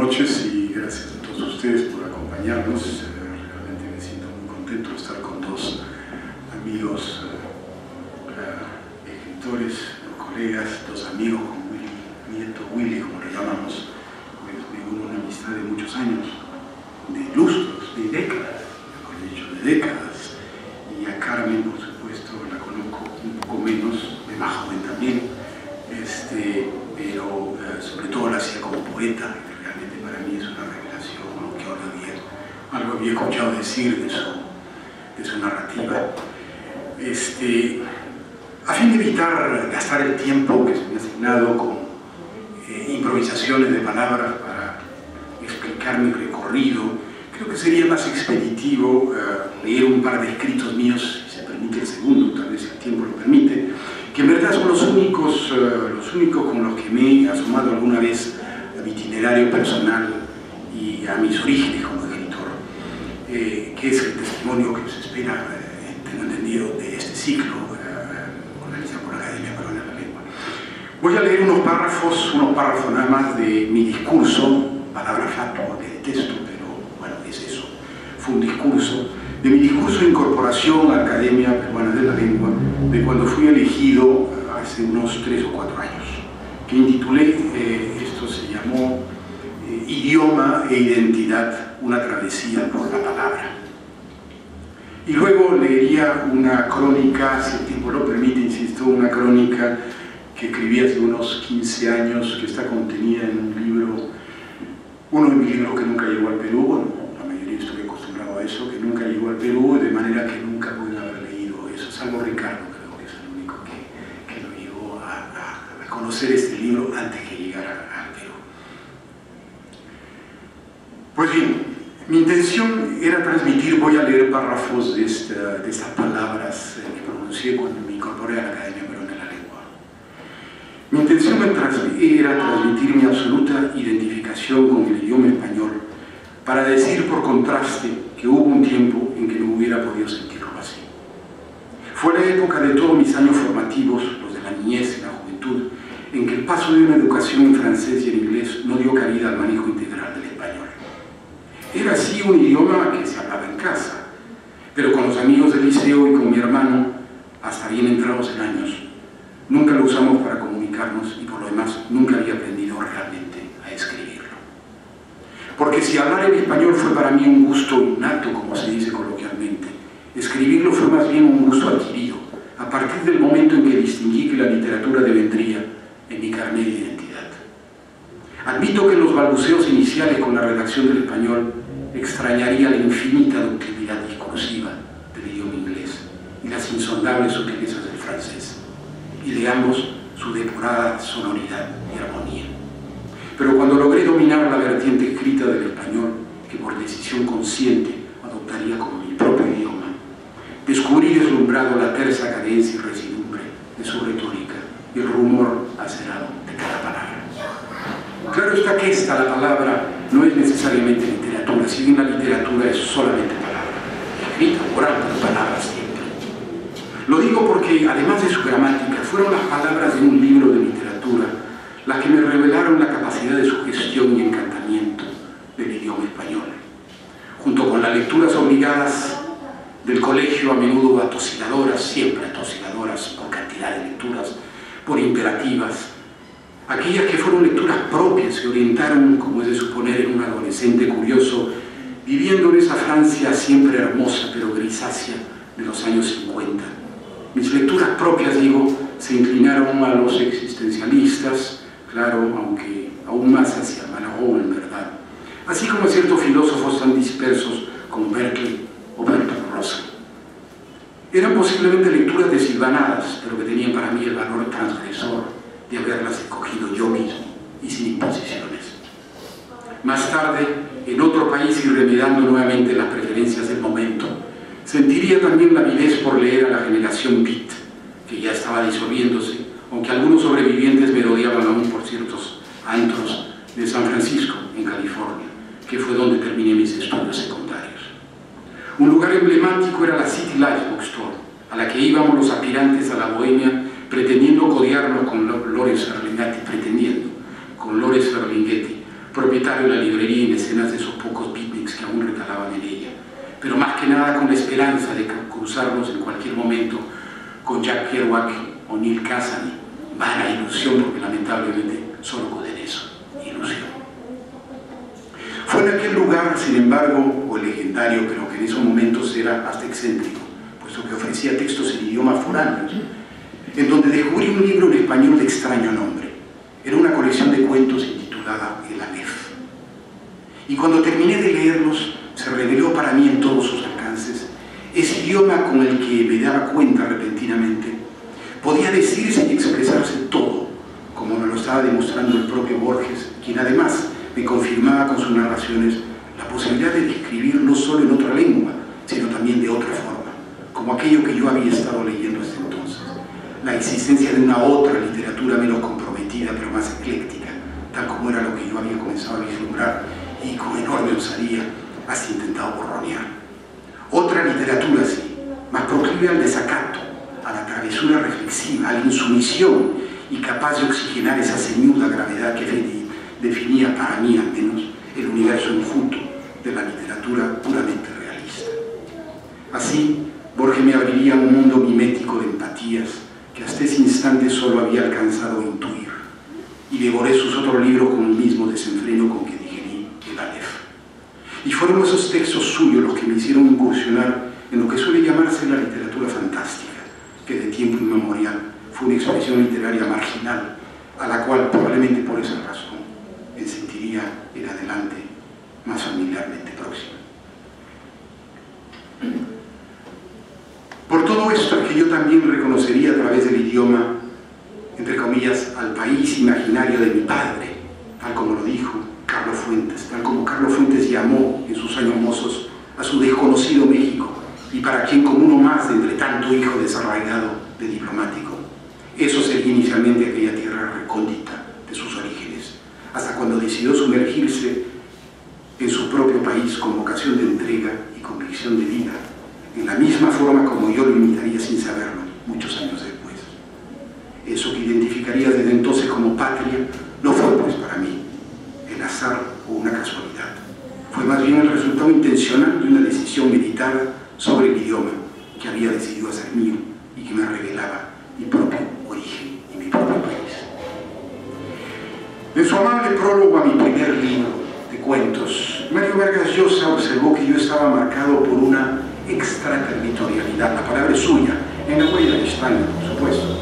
noches y gracias a todos ustedes por acompañarnos. Realmente me siento muy contento de estar con dos amigos, escritores, colegas, dos amigos con Willy, nieto Willy, como le llamamos. Me une una amistad de muchos años, de lustros, de décadas, mejor dicho, de décadas. Y a Carmen, por supuesto, la conozco un poco menos, de más joven también, pero sobre todo la hacía como poeta. Realmente para mí es una revelación, aunque algo había escuchado decir de su narrativa. A fin de evitar gastar el tiempo que se me ha asignado con improvisaciones de palabras para explicar mi recorrido, creo que sería más expeditivo leer un par de escritos míos, si se permite el segundo, tal vez el tiempo lo permite, que en verdad son los únicos con los que me he asomado alguna vez a mi itinerario personal y a mis orígenes como escritor, que es el testimonio que se espera, tengo entendido, de este ciclo organizado por la Academia Peruana de la Lengua. Voy a leer unos párrafos nada más de mi discurso, palabra fatua que detesto, pero bueno, es eso, fue un discurso, de mi discurso de incorporación a la Academia Peruana de la Lengua, de cuando fui elegido hace unos 3 o 4 años, que intitulé, esto se llamó Idioma e Identidad, una travesía por la palabra. Y luego leería una crónica, si el tiempo lo permite, insisto, una crónica que escribí hace unos 15 años, que está contenida en un libro, uno de mis libros que nunca llegó al Perú. Bueno, la mayoría estoy acostumbrado a eso, que nunca llegó al Perú, de manera que nunca pude haber leído eso, salvo Ricardo, creo que es el único que lo llegó a conocer este libro antes que llegara al Perú. Pues bien, mi intención era transmitir, voy a leer párrafos de estas palabras que pronuncié cuando me incorporé a la Academia Peruana de la Lengua. Mi intención era transmitir mi absoluta identificación con el idioma español, para decir por contraste que hubo un tiempo en que no hubiera podido sentirlo así. Fue la época de todos mis años formativos, los de la niñez y la juventud, en que el paso de una educación en francés y en inglés no dio cabida al manejo integral del español. Era así un idioma que se hablaba en casa, pero con los amigos del liceo y con mi hermano, hasta bien entrados en años, nunca lo usamos para comunicarnos y por lo demás nunca había aprendido realmente a escribirlo. Porque si hablar en español fue para mí un gusto innato, como se dice coloquialmente, escribirlo fue más bien un gusto adquirido, a partir del momento en que distinguí que la literatura devendría en mi carnet de identidad. Admito que en los balbuceos iniciales con la redacción del español extrañaría la infinita ductilidad discursiva del idioma inglés y las insondables sutilezas del francés, y de ambos su depurada sonoridad y armonía. Pero cuando logré dominar la vertiente escrita del español, que por decisión consciente adoptaría como mi propio idioma, descubrí deslumbrado la tersa cadencia y residumbre de su retórica y el rumor acerado de cada palabra. Claro está que la palabra no es necesariamente literatura, si bien la literatura es solamente palabra, escrita, oral, pero palabras siempre. Lo digo porque, además de su gramática, fueron las palabras de un libro de literatura las que me revelaron la capacidad de sugestión y encantamiento del idioma español. Junto con las lecturas obligadas del colegio, a menudo atosigadoras, siempre atosigadoras por cantidad de lecturas, por imperativas, aquellas que fueron lecturas propias, se orientaron, como es de suponer, en un adolescente curioso, viviendo en esa Francia siempre hermosa pero grisácea de los años 50. Mis lecturas propias, digo, se inclinaron a los existencialistas, claro, aunque aún más hacia Malraux, en verdad, así como a ciertos filósofos tan dispersos como Berkeley o Bertrand Russell. Eran posiblemente lecturas desilvanadas, pero que tenían para mí el valor transgresor de haberlas escogido yo mismo y sin imposiciones. Más tarde, en otro país y remedando nuevamente las preferencias del momento, sentiría también la avidez por leer a la generación Beat, que ya estaba disolviéndose, aunque algunos sobrevivientes me rodeaban aún por ciertos antros de San Francisco, en California, que fue donde terminé mis estudios secundarios. Un lugar emblemático era la City Life Bookstore, a la que íbamos los aspirantes a la bohemia pretendiendo codearnos con Lawrence Ferlinghetti, propietario de la librería y mecenas de esos pocos beatniks que aún recalaban en ella, pero más que nada con la esperanza de cruzarnos en cualquier momento con Jack Kerouac o Neil Cassady, vana ilusión, porque lamentablemente solo goden eso, ilusión. Fue en aquel lugar, sin embargo, o legendario, pero que en esos momentos era hasta excéntrico, puesto que ofrecía textos en idiomas foráneos, en donde descubrí un libro en español de extraño nombre. Era una colección de cuentos intitulada El Aleph. Y cuando terminé de leerlos, se reveló para mí en todos sus alcances ese idioma con el que me daba cuenta repentinamente podía decirse y expresarse todo, como me lo estaba demostrando el propio Borges, quien además me confirmaba con sus narraciones la posibilidad de describir no solo en otra lengua, sino también de otra forma, como aquello que yo había estado leyendo hasta entonces, la existencia de una otra literatura menos comprometida, pero más ecléctica, tal como era lo que yo había comenzado a vislumbrar y con enorme osadía hasta intentado borronear. Otra literatura, sí, más proclive al desacato, a la travesura reflexiva, a la insumisión y capaz de oxigenar esa ceñuda gravedad que definía para mí al menos el universo enjuto de la literatura puramente realista. Así, Borges me abriría un mundo mimético de empatías que hasta ese instante solo había alcanzado a intuir, y devoré sus otros libros con el mismo desenfreno con que digerí El Aleph. Y fueron esos textos suyos los que me hicieron incursionar en lo que suele llamarse la literatura fantástica, que de tiempo inmemorial fue una expresión literaria marginal, a la cual probablemente por esa razón me sentiría en adelante más familiarmente próximo. Por todo esto es que yo también reconocería a través del idioma, entre comillas, al país imaginario de mi padre, tal como lo dijo Carlos Fuentes, tal como Carlos Fuentes llamó en sus años mozos a su desconocido México, y para quien, como uno más de entre tanto hijo desarraigado de diplomático, eso sería inicialmente aquella tierra recóndita de sus orígenes, hasta cuando decidió sumergirse en su propio país con vocación de entrega y convicción de vida, en la misma forma como yo lo imitaría sin saberlo muchos años después. Eso que identificaría desde entonces como patria no fue pues para mí el azar o una casualidad, fue más bien el resultado intencional de una decisión meditada sobre el idioma que había decidido hacer mío y que me revelaba mi propio origen y mi propio país. En su amable prólogo a mi primer libro de cuentos, Mario Vargas Llosa observó que yo estaba marcado por una extraterritorialidad, la palabra es suya, en la huella de España, por supuesto,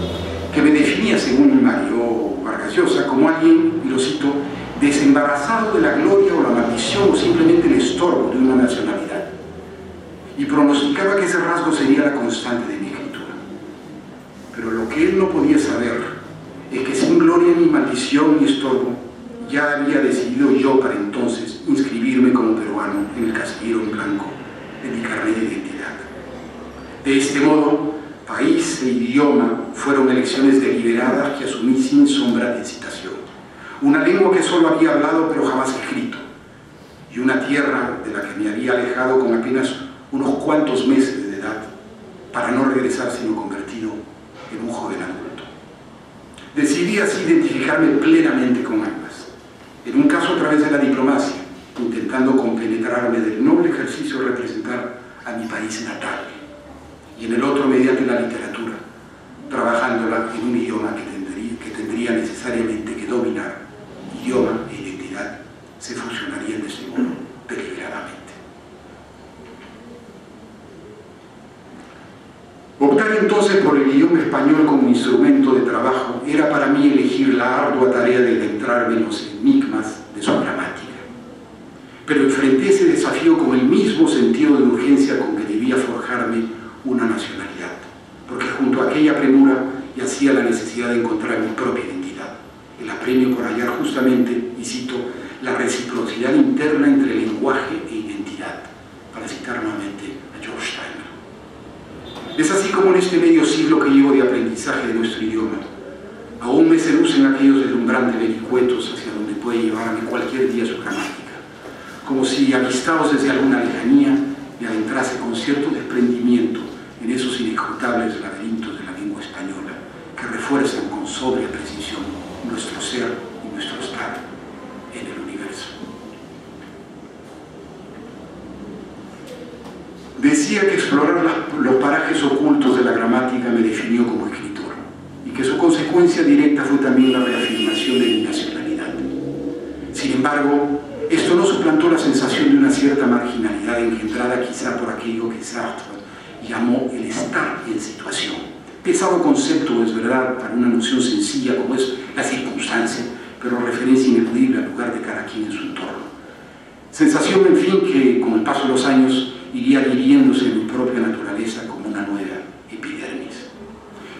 que me definía, según Mario Vargas Llosa, como alguien, y lo cito, desembarazado de la gloria o la maldición o simplemente el estorbo de una nacionalidad. Y pronosticaba que ese rasgo sería la constante de mi escritura. Pero lo que él no podía saber es que sin gloria ni maldición ni estorbo, ya había decidido yo para entonces inscribirme como peruano en el casillero en blanco de mi carnet de identidad. De este modo, país e idioma fueron elecciones deliberadas que asumí sin sombra de hesitación. Una lengua que solo había hablado pero jamás escrito, y una tierra de la que me había alejado con apenas unos cuantos meses de edad, para no regresar sino convertido en un joven adulto. Decidí así identificarme plenamente con ambas, en un caso a través de la diplomacia, intentando compenetrarme del noble ejercicio de representar a mi país natal, y en el otro mediante la literatura, trabajándola en un idioma que tendría necesariamente que dominar. Idioma e identidad se fusionarían de este modo deliberadamente. Optar entonces por el idioma español como instrumento de trabajo era para mí elegir la ardua tarea de adentrarme en los enigmas de su gramática. Pero enfrenté ese desafío con el mismo sentido de urgencia con que debía forjarme una nacionalidad, porque junto a aquella premura yacía la necesidad de encontrar mi propia identidad, el apremio por hallar justamente, y cito, la reciprocidad interna entre lenguaje e identidad, para citar nuevamente a George Steiner. Es así como en este medio siglo que llevo de aprendizaje de nuestro idioma, aún me seducen aquellos deslumbrantes vericuetos hacia donde puede llevarme cualquier día su gramática, como si, avistados desde alguna lejanía, me adentrase con cierto desprendimiento en esos inescrutables laberintos de la lengua española que refuerzan con sobria precisión nuestro ser y nuestro estar en el universo. decía que explorar los parajes ocultos de la gramática me definió como escritor y que su consecuencia directa fue también la reafirmación de mi nacionalidad. Sin embargo, esto no suplantó la sensación de una cierta marginalidad engendrada quizá por aquello que Sartre llamó el estar en situación. Pesado concepto, es verdad, para una noción sencilla como es la circunstancia, pero referencia ineludible al lugar de cada quien en su entorno. Sensación, en fin, que con el paso de los años iría adhiriéndose en mi propia naturaleza como una nueva epidermis.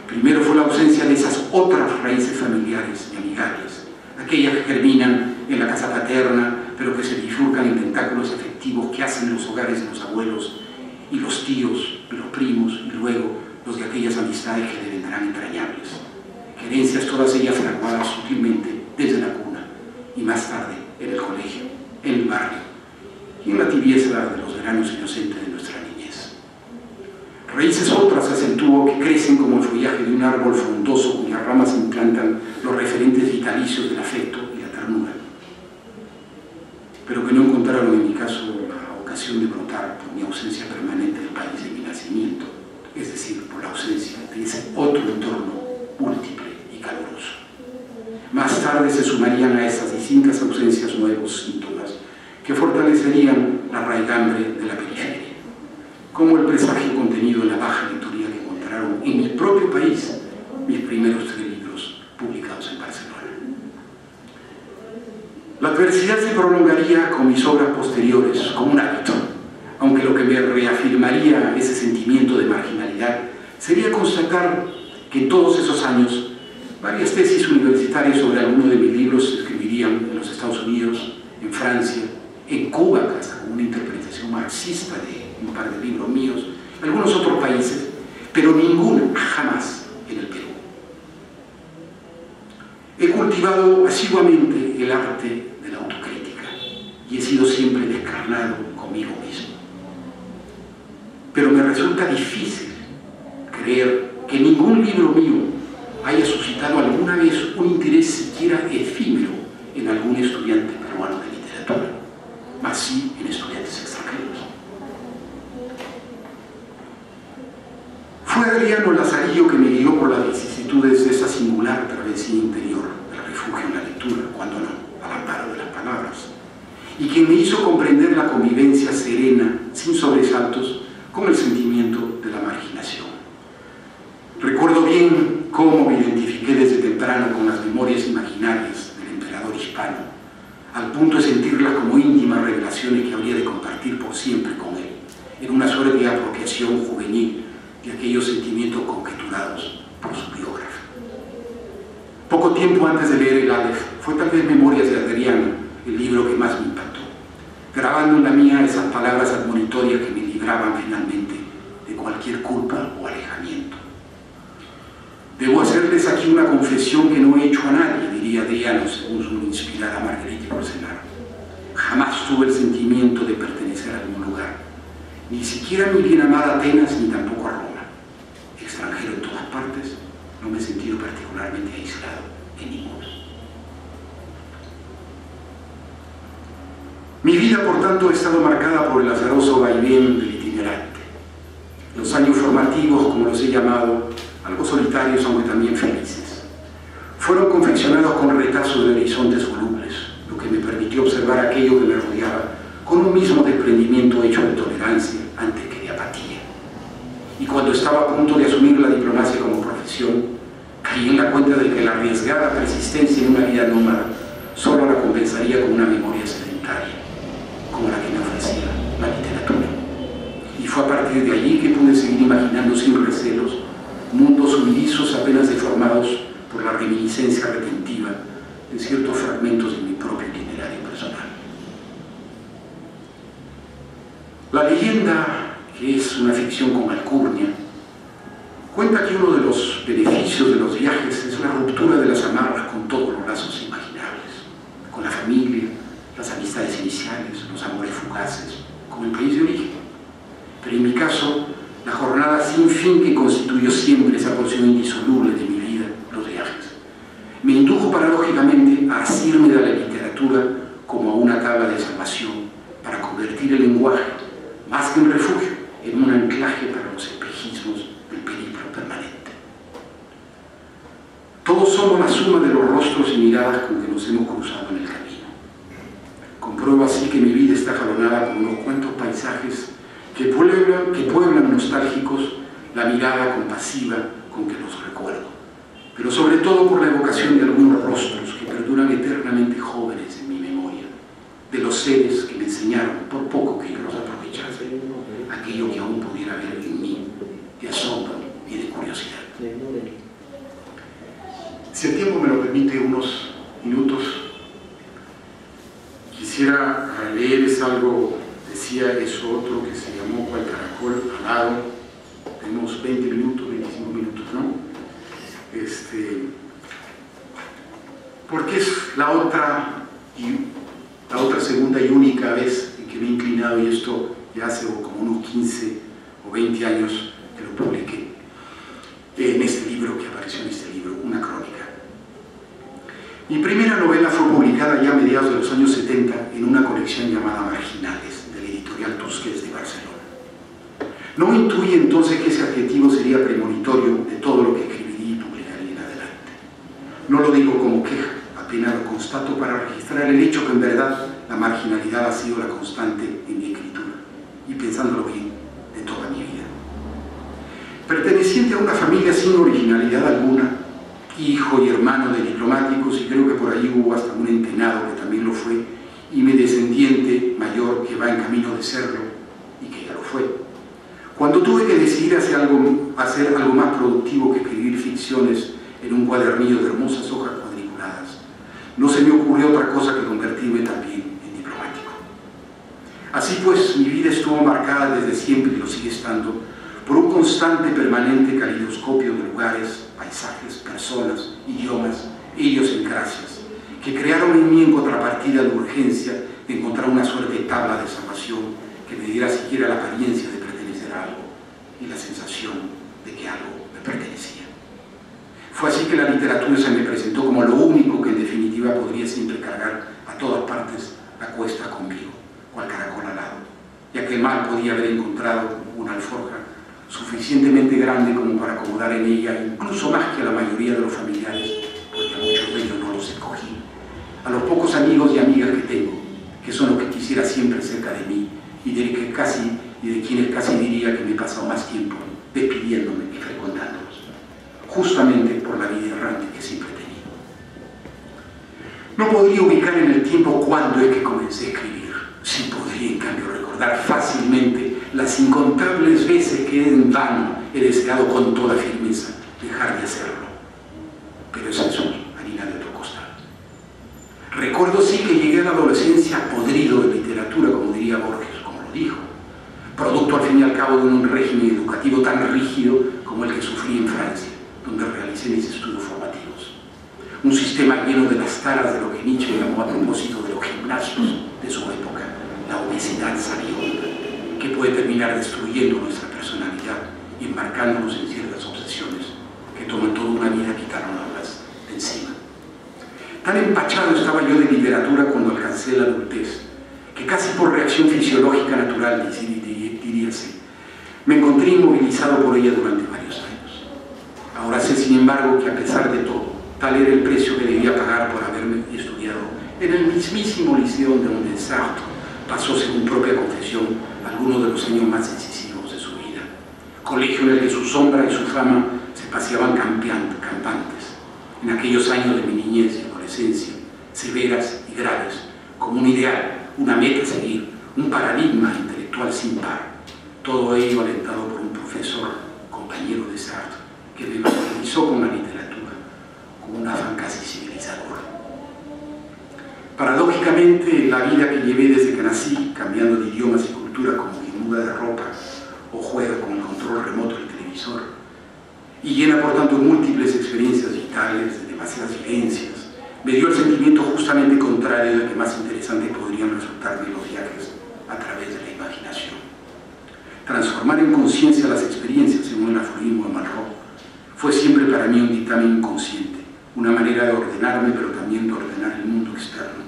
Primero fue la ausencia de esas otras raíces familiares y amigables, aquellas que germinan en la casa paterna, pero que se bifurcan en tentáculos afectivos que hacen los hogares de los abuelos y los tíos y los primos, y luego los de aquellas amistades que devendrán entrañables. Querencias todas ellas fraguadas sutilmente desde la cuna y más tarde en el colegio, en el barrio y en la tibieza de los veranos inocentes de nuestra niñez. Raíces otras acentúo que crecen como el follaje de un árbol frondoso cuyas ramas implantan los referentes vitalicios del afecto y la ternura, pero que no encontraron en mi caso la ocasión de brotar por mi ausencia permanente del país de mi nacimiento, es decir, por la ausencia de ese otro entorno múltiple y caluroso. Más tarde se sumarían a estas distintas ausencias nuevos síntomas que fortalecerían la raigambre de la periferia, como el presagio contenido en la baja lectoría que encontraron en mi propio país mis primeros 3 libros publicados en Barcelona. La adversidad se prolongaría con mis obras posteriores como un hábito, aunque lo que me reafirmaría ese sentimiento de marginalidad sería constatar que en todos esos años varias tesis universitarias sobre algunos de mis libros se escribirían en los Estados Unidos, en Francia, en Cuba, hasta con una interpretación marxista de un par de libros míos, algunos otros países, pero ninguna jamás en el Perú. He cultivado asiduamente el arte de la autocrítica y he sido siempre descarnado conmigo mismo. Pero me resulta difícil creer que ningún libro mío haya suscitado alguna vez un interés siquiera efímero en algún estudiante peruano de literatura, más sí en estudiantes extranjeros. Fue Adriano Lazarillo que me guió por las vicisitudes de esa singular travesía interior del refugio en la lectura, cuando no, al amparo de las palabras, y quien me hizo comprender la convivencia serena, sin sobresaltos, con el sentimiento de la marginación. Recuerdo bien cómo me identifiqué desde temprano con las memorias imaginarias del emperador hispano, al punto de sentirlas como íntimas revelaciones que habría de compartir por siempre con él, en una suerte de apropiación juvenil de aquellos sentimientos conjeturados por su biógrafo. Poco tiempo antes de leer el Aleph, fue tal vez Memorias de Adriano el libro que más me impactó, grabando en la mía esas palabras admonitorias que me libraban finalmente de cualquier culpa o alejamiento. Debo hacerles aquí una confesión que no he hecho a nadie, diría Adriano según su inspirada Marguerite Yourcenar. Jamás tuve el sentimiento de pertenecer a algún lugar, ni siquiera a mi bien amada Atenas, ni tampoco a Roma. Extranjero en todas partes, no me he sentido particularmente aislado en ninguno. Mi vida, por tanto, ha estado marcada por el azaroso vaivén del itinerante. Los años formativos, como los he llamado, algo solitarios, aunque también felices, fueron confeccionados con retazos de horizontes volubles, lo que me permitió observar aquello que me rodeaba con un mismo desprendimiento hecho de tolerancia antes que de apatía. Y cuando estaba a punto de asumir la diplomacia como profesión, caí en la cuenta de que la arriesgada persistencia en una vida nómada solo la compensaría con una memoria sedentaria, como la que me ofrecía la literatura. Y fue a partir de allí que pude seguir imaginando sin recelos mundos huidizos apenas deformados por la reminiscencia retentiva de ciertos fragmentos de mi propio itinerario personal. La leyenda, que es una ficción con alcurnia, cuenta que uno de los beneficios de los viajes es la ruptura de las amarras con todos los lazos imaginables, con la familia, las amistades iniciales, los amores fugaces, con el país de origen. Pero en mi caso, la jornada sin fin que constituyó siempre esa porción indisoluble de mi vida, los viajes, me indujo paradójicamente a asirme de la literatura como a una tabla de salvación para convertir el lenguaje, más que en refugio, en un anclaje Todos somos la suma de los rostros y miradas con que nos hemos cruzado en el camino. Compruebo así que mi vida está jalonada por unos cuantos paisajes que pueblan nostálgicos la mirada compasiva con que los recuerdo, pero sobre todo por la evocación de algunos rostros que perduran eternamente jóvenes en mi memoria, de los seres que me enseñaron, por poco que yo los aprovechase, aquello que aún pudiera haber en mí, de asombro y de curiosidad. Si el tiempo me lo permite, unos minutos, quisiera leerles algo, decía eso otro que se llamó Cual caracol alado. Tenemos 20 minutos, 25 minutos, ¿no? Porque es la otra segunda y única vez en que me he inclinado, y esto ya hace como unos 15 o 20 años que lo publiqué, en este libro, que apareció en este libro, una crónica. Mi primera novela fue publicada ya a mediados de los años 70 en una colección llamada Marginales, de la editorial Tusquets de Barcelona. No intuí entonces que ese adjetivo sería premonitorio de todo lo que escribiría y publicaría en adelante. No lo digo como queja, apenas lo constato para registrar el hecho que en verdad la marginalidad ha sido la constante en mi escritura, y pensándolo bien, de toda mi vida. Perteneciente a una familia sin originalidad alguna, hijo y hermano de diplomáticos, y creo que por ahí hubo hasta un entenado que también lo fue, y mi descendiente mayor que va en camino de serlo, y que ya lo fue. Cuando tuve que decidir hacer algo más productivo que escribir ficciones en un cuadernillo de hermosas hojas cuadriculadas, no se me ocurrió otra cosa que convertirme también en diplomático. Así pues, mi vida estuvo marcada desde siempre, y lo sigue estando, por un constante, permanente calidoscopio de lugares, paisajes, personas, idiomas e idiosincrasias, que crearon en mí en contrapartida la urgencia de encontrar una suerte de tabla de salvación que me diera siquiera la apariencia de pertenecer a algo y la sensación de que algo me pertenecía. Fue así que la literatura se me presentó como lo único que en definitiva podría siempre cargar a todas partes a cuesta conmigo, cual caracol alado, ya que mal podía haber encontrado una alforja suficientemente grande como para acomodar en ella, incluso más que a la mayoría de los familiares, porque a muchos de ellos no los escogí, a los pocos amigos y amigas que tengo, que son los que quisiera siempre cerca de mí, y de quienes casi diría que me he pasado más tiempo despidiéndome que frecuentándolos, justamente por la vida errante que siempre he tenido. No podría ubicar en el tiempo cuándo es que comencé a escribir, sí podría en cambio recordar fácilmente las incontables veces que en vano he deseado con toda firmeza dejar de hacerlo, pero es eso, harina de otro costal. Recuerdo sí que llegué a la adolescencia podrido de literatura, como diría Borges, como lo dijo, producto al fin y al cabo de un régimen educativo tan rígido como el que sufrí en Francia, donde realicé mis estudios formativos. Un sistema lleno de las taras de lo que Nietzsche llamó a propósito de los gimnasios de su época, la obesidad sabionda, que puede terminar destruyendo nuestra personalidad y enmarcándonos en ciertas obsesiones que toman toda una vida quitándonos de encima. Tan empachado estaba yo de literatura cuando alcancé la adultez, que casi por reacción fisiológica natural, diríase, me encontré inmovilizado por ella durante varios años. Ahora sé, sin embargo, que a pesar de todo, tal era el precio que debía pagar por haberme estudiado en el mismísimo liceo donde Sartre pasó, según propia confesión, algunos de los años más decisivos de su vida. Colegio en el que su sombra y su fama se paseaban campantes, en aquellos años de mi niñez y adolescencia, severas y graves, como un ideal, una meta a seguir, un paradigma intelectual sin par. Todo ello alentado por un profesor, compañero de Sartre, que me evangelizó con la literatura, con un afán casi civilizador. Paradójicamente, la vida que llevé desde que nací, cambiando de idiomas y cultura como quien muda de ropa o juega con el control remoto del televisor, y llena por tanto múltiples experiencias vitales, de demasiadas vivencias, me dio el sentimiento justamente contrario de que más interesantes podrían resultarme los viajes a través de la imaginación. Transformar en conciencia las experiencias, según el aforismo de Malraux, fue siempre para mí un dictamen inconsciente, una manera de ordenarme, pero también de ordenar el mundo externo,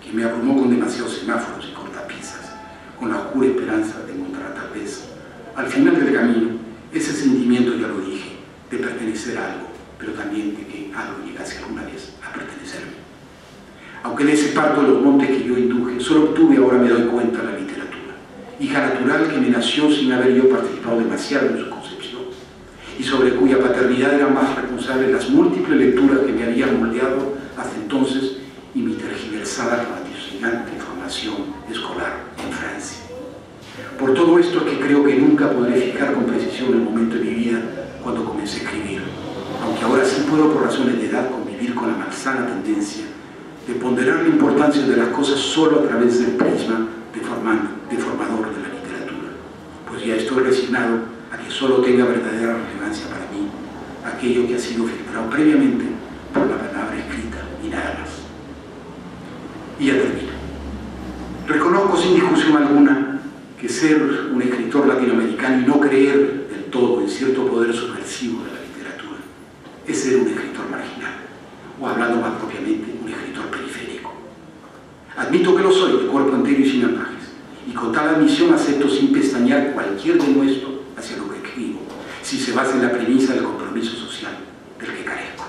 que me abrumó con demasiados semáforos y cortapisas, con la oscura esperanza de encontrar tal vez, al final del camino, ese sentimiento, ya lo dije, de pertenecer a algo, pero también de que algo llegase alguna vez a pertenecerme. Aunque de ese parto de los montes que yo induje, solo obtuve, ahora me doy cuenta, la literatura, hija natural que me nació sin haber yo participado demasiado en su concepción, y sobre cuya paternidad eran más responsables las múltiples lecturas que me habían moldeado hasta entonces y mi tergiversada condicionante formación escolar en Francia. Por todo esto es que creo que nunca podré fijar con precisión el momento de mi vida cuando comencé a escribir, aunque ahora sí puedo, por razones de edad, convivir con la malsana tendencia de ponderar la importancia de las cosas solo a través del prisma deformador de la literatura, pues ya estoy resignado a que solo tenga verdadera relevancia para mí aquello que ha sido filtrado previamente por la palabra escrita y nada más. Y ya termino. Reconozco sin discusión alguna que ser un escritor latinoamericano y no creer del todo en cierto poder subversivo de la literatura es ser un escritor marginal, o hablando más propiamente, un escritor periférico. Admito que lo soy, de cuerpo entero y sin ambajes, y con tal admisión acepto sin pestañear cualquier denuesto hacia lo que escribo, si se basa en la premisa del compromiso social del que carezco.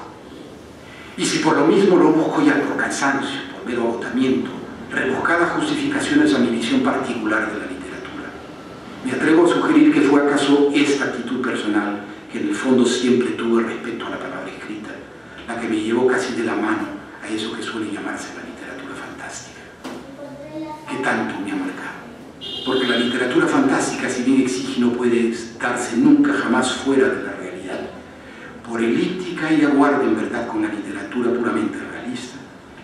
Y si por lo mismo lo busco ya por cansancio, por mero agotamiento, rebuscadas justificaciones a mi visión particular de la literatura, me atrevo a sugerir que fue acaso esta actitud personal que en el fondo siempre tuve respecto a la palabra escrita, la que me llevó casi de la mano a eso que suele llamarse la literatura fantástica, que tanto me ha marcado. Porque la literatura fantástica, si bien exige y no puede darse nunca jamás fuera de la realidad, por elíptica y aguarda en verdad con la literatura puramente realista,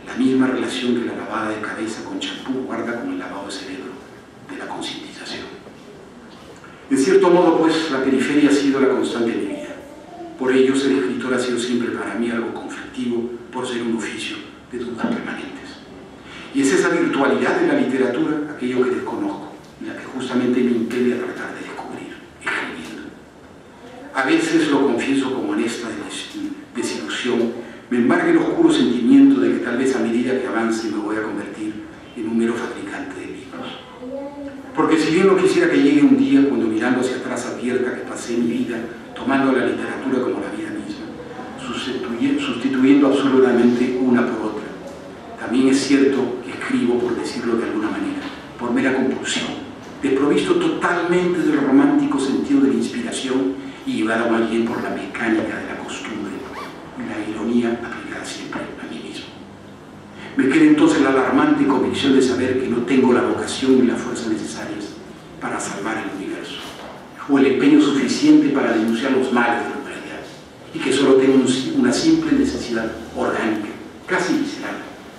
la misma relación que la lavada de cabeza con champú guarda con el lavado de cerebro de la concientización. En cierto modo, pues, la periferia ha sido la constante de mi vida. Por ello, ser escritor ha sido siempre para mí algo conflictivo, por ser un oficio de dudas permanentes. Y es esa virtualidad de la literatura aquello que desconozco, y la que justamente me impide a tratar de descubrir, escribiendo. A veces, lo confieso con honesta desilusión, me embarga el oscuro sentimiento de que tal vez a medida que avance me voy a convertir en un mero fabricante de libros. Porque si bien no quisiera que llegue un día cuando mirando hacia atrás advierta que pasé mi vida tomando la literatura como la vida misma, sustituyendo absolutamente una por otra, también es cierto que escribo, por decirlo de alguna manera, por mera compulsión, desprovisto totalmente del romántico sentido de la inspiración y llevado más bien por la mecánica de la costumbre y la ironía aplicada siempre a mí mismo. Me queda entonces la alarmante convicción de saber que no tengo la vocación ni la fuerza necesarias para salvar el universo, o el empeño suficiente para denunciar los males de la humanidad, y que solo tengo una simple necesidad orgánica, casi visceral,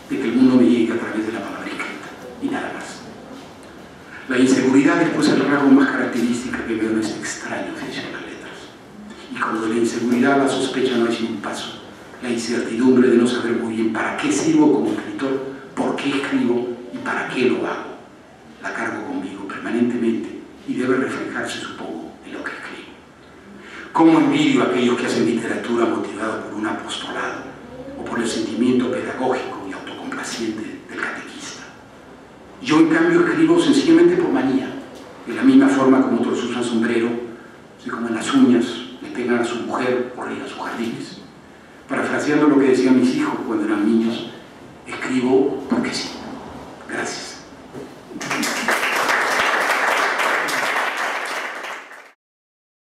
de que el mundo me llegue a través de la palabra escrita, y nada más. La inseguridad es pues el rasgo más característico que veo en este extraño oficio de las letras. Y como de la inseguridad la sospecha no es un paso, la incertidumbre de no saber muy bien para qué sirvo como escritor, por qué escribo y para qué lo hago, la cargo conmigo permanentemente y debe reflejarse, supongo, en lo que escribo. ¿Cómo envidio a aquellos que hacen literatura motivada por un apostolado o por el sentimiento pedagógico y autocomplaciente del catequista? Yo, en cambio, escribo sencillamente por manía, de la misma forma como otros usan sombrero, se comen las uñas, le pegan a su mujer o riegan sus jardines. Parafraseando lo que decían mis hijos cuando eran niños, escribo porque sí.